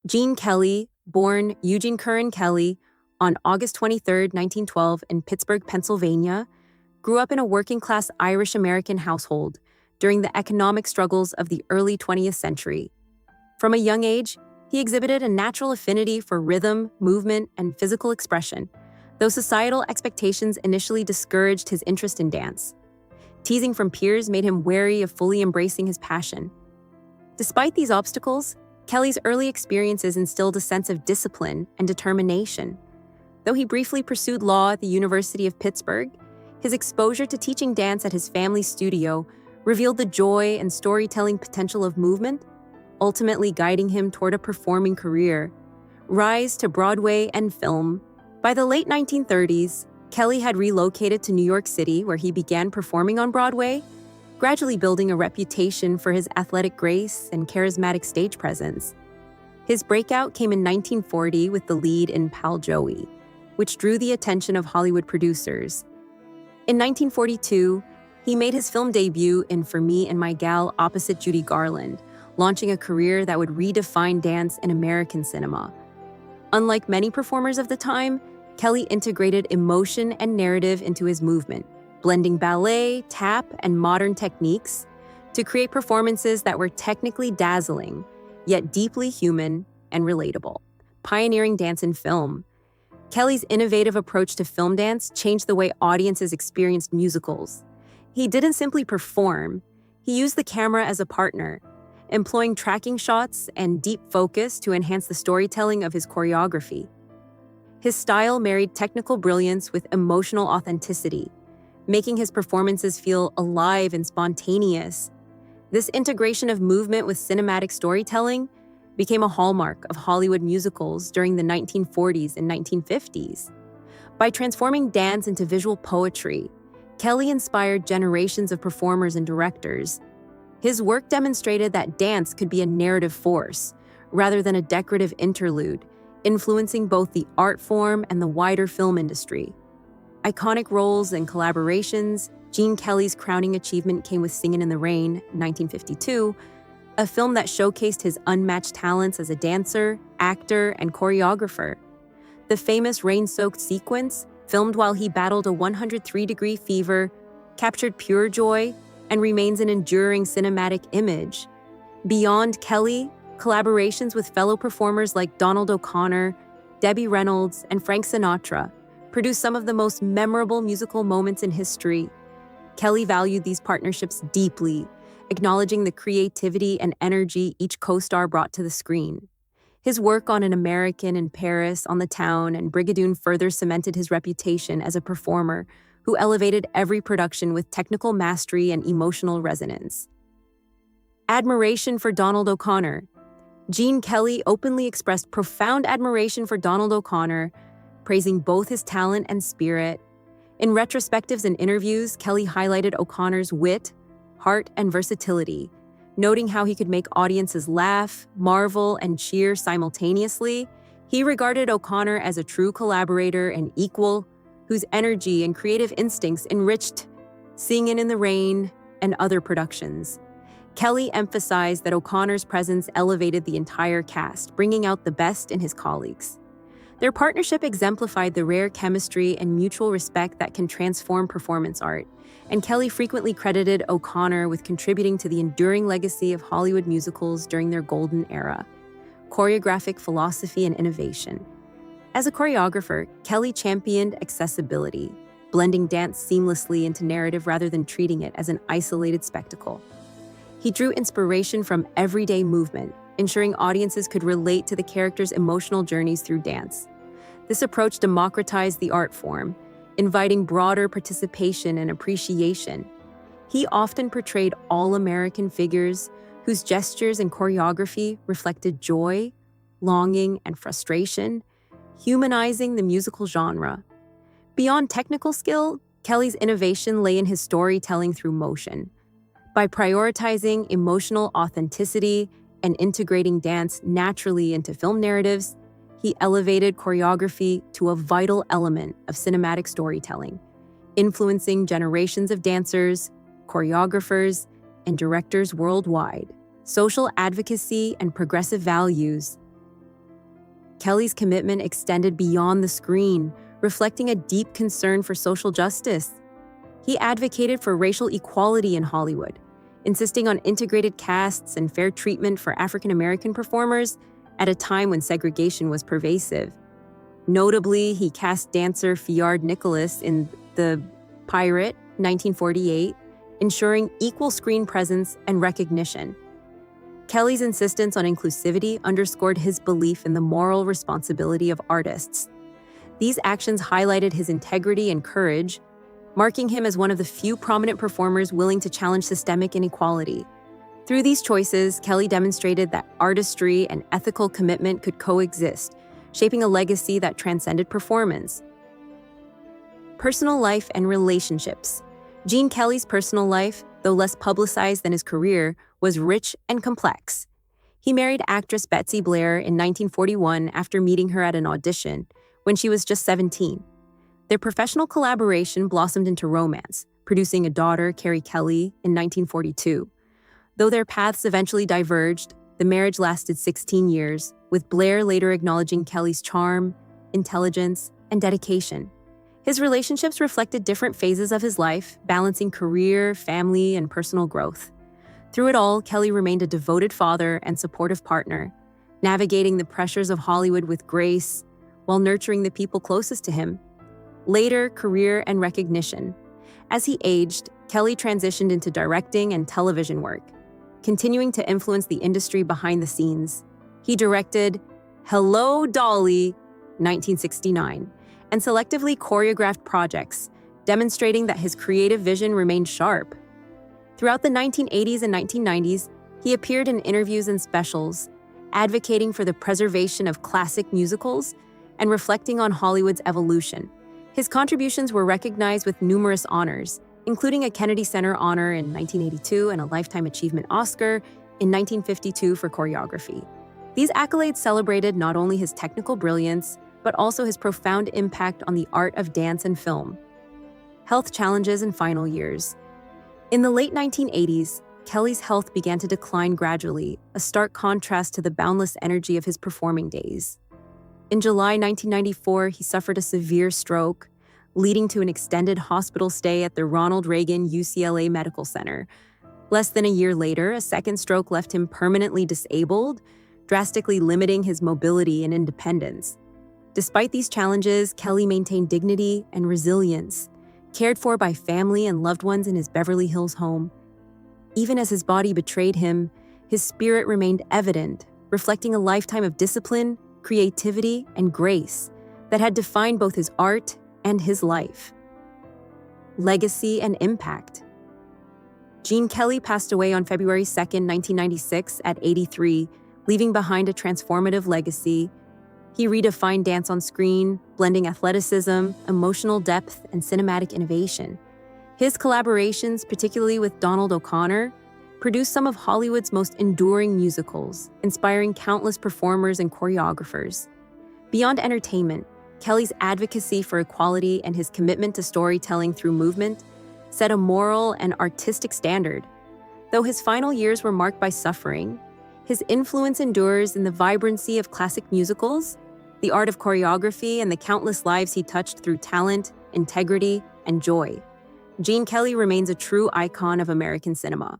Gene Kelly, born Eugene Curran Kelly on August 23, 1912, in Pittsburgh, Pennsylvania, grew up in a working-class Irish-American household during the economic struggles of the early 20th century. From a young age, he exhibited a natural affinity for rhythm, movement, and physical expression, though societal expectations initially discouraged his interest in dance. Teasing from peers made him wary of fully embracing his passion. Despite these obstacles, Kelly's early experiences instilled a sense of discipline and determination. Though he briefly pursued law at the University of Pittsburgh, his exposure to teaching dance at his family's studio revealed the joy and storytelling potential of movement, ultimately guiding him toward a performing career. Rise to Broadway and film. By the late 1930s, Kelly had relocated to New York City, where he began performing on Broadway, gradually building a reputation for his athletic grace and charismatic stage presence. His breakout came in 1940 with the lead in Pal Joey, which drew the attention of Hollywood producers. In 1942, he made his film debut in For Me and My Gal opposite Judy Garland, launching a career that would redefine dance in American cinema. Unlike many performers of the time, Kelly integrated emotion and narrative into his movement, blending ballet, tap, and modern techniques to create performances that were technically dazzling, yet deeply human and relatable, pioneering dance in film. Kelly's innovative approach to film dance changed the way audiences experienced musicals. He didn't simply perform, he used the camera as a partner, employing tracking shots and deep focus to enhance the storytelling of his choreography. His style married technical brilliance with emotional authenticity, making his performances feel alive and spontaneous. This integration of movement with cinematic storytelling became a hallmark of Hollywood musicals during the 1940s and 1950s. By transforming dance into visual poetry, Kelly inspired generations of performers and directors. His work demonstrated that dance could be a narrative force, rather than a decorative interlude, influencing both the art form and the wider film industry. Iconic roles and collaborations, Gene Kelly's crowning achievement came with Singin' in the Rain, 1952, a film that showcased his unmatched talents as a dancer, actor, and choreographer. The famous rain-soaked sequence, filmed while he battled a 103-degree fever, captured pure joy and remains an enduring cinematic image. Beyond Kelly, collaborations with fellow performers like Donald O'Connor, Debbie Reynolds, and Frank Sinatra produced some of the most memorable musical moments in history. Kelly valued these partnerships deeply, acknowledging the creativity and energy each co-star brought to the screen. His work on An American in Paris, On the Town, and Brigadoon further cemented his reputation as a performer who elevated every production with technical mastery and emotional resonance. Admiration for Donald O'Connor. Gene Kelly openly expressed profound admiration for Donald O'Connor, praising both his talent and spirit. In retrospectives and interviews, Kelly highlighted O'Connor's wit, heart, and versatility, noting how he could make audiences laugh, marvel, and cheer simultaneously. He regarded O'Connor as a true collaborator and equal, whose energy and creative instincts enriched Singin' in the Rain and other productions. Kelly emphasized that O'Connor's presence elevated the entire cast, bringing out the best in his colleagues. Their partnership exemplified the rare chemistry and mutual respect that can transform performance art, and Kelly frequently credited O'Connor with contributing to the enduring legacy of Hollywood musicals during their golden era. Choreographic philosophy and innovation. As a choreographer, Kelly championed accessibility, blending dance seamlessly into narrative rather than treating it as an isolated spectacle. He drew inspiration from everyday movement, ensuring audiences could relate to the characters' emotional journeys through dance. This approach democratized the art form, inviting broader participation and appreciation. He often portrayed all-American figures whose gestures and choreography reflected joy, longing, and frustration, humanizing the musical genre. Beyond technical skill, Kelly's innovation lay in his storytelling through motion. By prioritizing emotional authenticity and integrating dance naturally into film narratives, he elevated choreography to a vital element of cinematic storytelling, influencing generations of dancers, choreographers, and directors worldwide. Social advocacy and progressive values. Kelly's commitment extended beyond the screen, reflecting a deep concern for social justice. He advocated for racial equality in Hollywood, insisting on integrated casts and fair treatment for African American performers at a time when segregation was pervasive. Notably, he cast dancer Fiard Nicholas in The Pirate, 1948, ensuring equal screen presence and recognition. Kelly's insistence on inclusivity underscored his belief in the moral responsibility of artists. These actions highlighted his integrity and courage, marking him as one of the few prominent performers willing to challenge systemic inequality. Through these choices, Kelly demonstrated that artistry and ethical commitment could coexist, shaping a legacy that transcended performance. Personal life and relationships. Gene Kelly's personal life, though less publicized than his career, was rich and complex. He married actress Betsy Blair in 1941 after meeting her at an audition when she was just 17. Their professional collaboration blossomed into romance, producing a daughter, Carrie Kelly, in 1942. Though their paths eventually diverged, the marriage lasted 16 years, with Blair later acknowledging Kelly's charm, intelligence, and dedication. His relationships reflected different phases of his life, balancing career, family, and personal growth. Through it all, Kelly remained a devoted father and supportive partner, navigating the pressures of Hollywood with grace while nurturing the people closest to him. Later, career and recognition. As he aged, Kelly transitioned into directing and television work, continuing to influence the industry behind the scenes. He directed Hello, Dolly, 1969, and selectively choreographed projects, demonstrating that his creative vision remained sharp. Throughout the 1980s and 1990s, he appeared in interviews and specials, advocating for the preservation of classic musicals and reflecting on Hollywood's evolution. His contributions were recognized with numerous honors, including a Kennedy Center honor in 1982 and a Lifetime Achievement Oscar in 1952 for choreography. These accolades celebrated not only his technical brilliance, but also his profound impact on the art of dance and film. Health challenges in final years. In the late 1980s, Kelly's health began to decline gradually, a stark contrast to the boundless energy of his performing days. In July 1994, he suffered a severe stroke, leading to an extended hospital stay at the Ronald Reagan UCLA Medical Center. Less than a year later, a second stroke left him permanently disabled, drastically limiting his mobility and independence. Despite these challenges, Kelly maintained dignity and resilience, cared for by family and loved ones in his Beverly Hills home. Even as his body betrayed him, his spirit remained evident, reflecting a lifetime of discipline, creativity, and grace that had defined both his art and his life. Legacy and impact. Gene Kelly passed away on February 2, 1996, at 83, leaving behind a transformative legacy. He redefined dance on screen, blending athleticism, emotional depth, and cinematic innovation. His collaborations, particularly with Donald O'Connor, produced some of Hollywood's most enduring musicals, inspiring countless performers and choreographers. Beyond entertainment, Kelly's advocacy for equality and his commitment to storytelling through movement set a moral and artistic standard. Though his final years were marked by suffering, his influence endures in the vibrancy of classic musicals, the art of choreography, and the countless lives he touched through talent, integrity, and joy. Gene Kelly remains a true icon of American cinema.